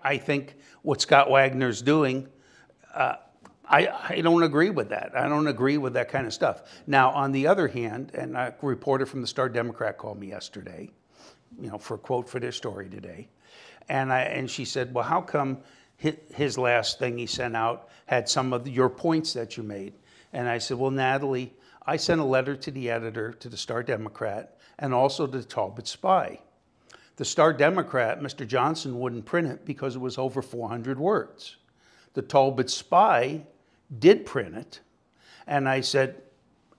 I think what Scott Wagner's doing, I don't agree with that. I don't agree with that kind of stuff. Now, on the other hand, and a reporter from the Star Democrat called me yesterday, for a quote for their story today, and she said, well, how come his last thing he sent out had some of your points that you made? And I said, well, Natalie, I sent a letter to the editor, to the Star Democrat, and also to the Talbot Spy. The Star Democrat, Mr. Johnson, wouldn't print it because it was over 400 words. The Talbot Spy did print it, and I said,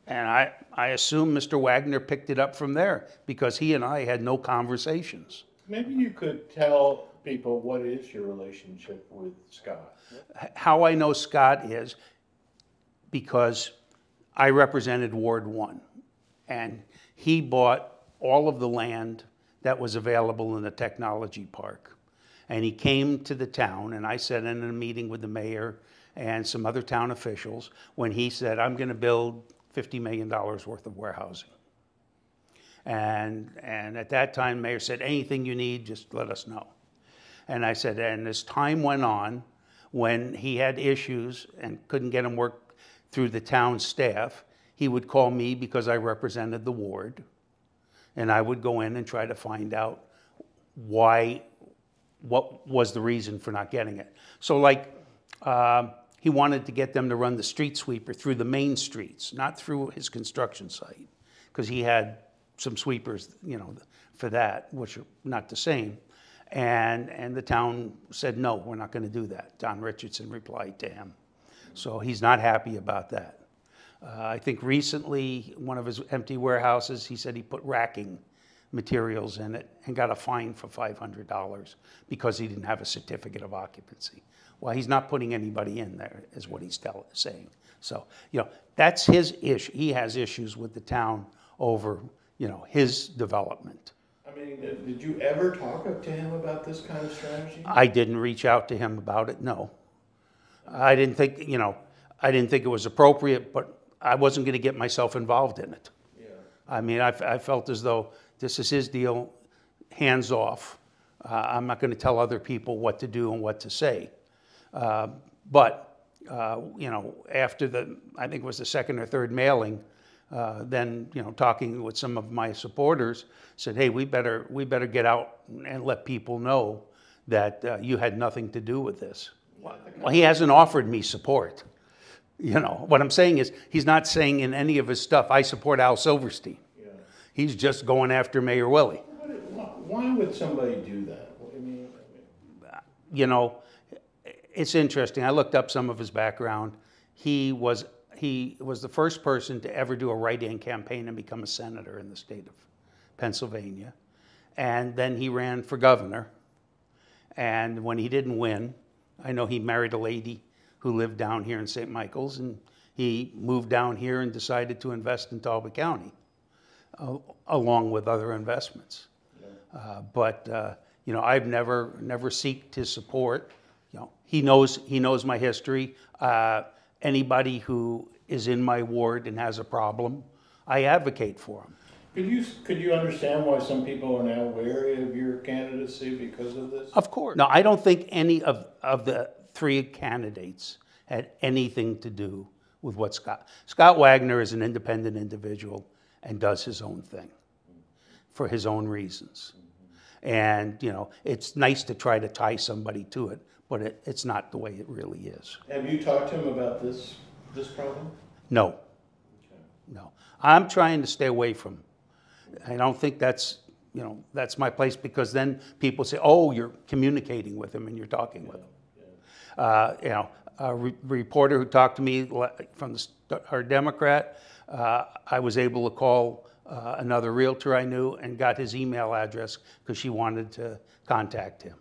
and I assume Mr. Wagner picked it up from there because he and I had no conversations. Maybe you could tell people what is your relationship with Scott? How I know Scott is because I represented Ward 1, and he bought all of the land that was available in the technology park. And he came to the town, and I sat in a meeting with the mayor and some other town officials when he said, I'm going to build $50 million worth of warehousing. And at that time, the mayor said, anything you need, just let us know. And I said, and as time went on, when he had issues and couldn't get them work through the town staff, he would call me because I represented the ward. And I would go in and try to find out what was the reason for not getting it. So like, he wanted to get them to run the street sweeper through the main streets, not through his construction site, because he had some sweepers, for that, which are not the same. And the town said, no, we're not going to do that. Don Richardson replied to him. So he's not happy about that. I think recently, one of his empty warehouses, he said he put racking materials in it and got a fine for $500 because he didn't have a certificate of occupancy. Well, he's not putting anybody in there, is what he's saying. So, that's his issue. He has issues with the town over, his development. I mean, did you ever talk to him about this kind of strategy? I didn't reach out to him about it, no. I didn't think, I didn't think it was appropriate, but I wasn't going to get myself involved in it. Yeah. I mean, I felt as though this is his deal, hands off. I'm not going to tell other people what to do and what to say. But after I think it was the second or third mailing, then, talking with some of my supporters, said, hey, we better get out and let people know that you had nothing to do with this. Well, he hasn't offered me support. What I'm saying is he's not saying in any of his stuff, I support Al Silverstein. Yeah. He's just going after Mayor Willie. Why would somebody do that? It's interesting. I looked up some of his background. He was the first person to ever do a write-in campaign and become a senator in the state of Pennsylvania. And then he ran for governor. And when he didn't win, I know he married a lady who lived down here in St. Michael's, and he moved down here and decided to invest in Talbot County, along with other investments. Yeah. But I've never seeked his support. He knows my history. Anybody who is in my ward and has a problem, I advocate for him. Could you understand why some people are now wary of your candidacy because of this? Of course. No, I don't think any of the three candidates had anything to do with what Scott Wagner is an independent individual and does his own thing for his own reasons. And, it's nice to try to tie somebody to it, but it's not the way it really is. Have you talked to him about this problem? No. Okay. No. I'm trying to stay away from him. I don't think that's my place, because then people say, oh, you're communicating with him and you're talking with him. Yeah. A reporter who talked to me from our Democrat, I was able to call another realtor I knew and got his email address because she wanted to contact him.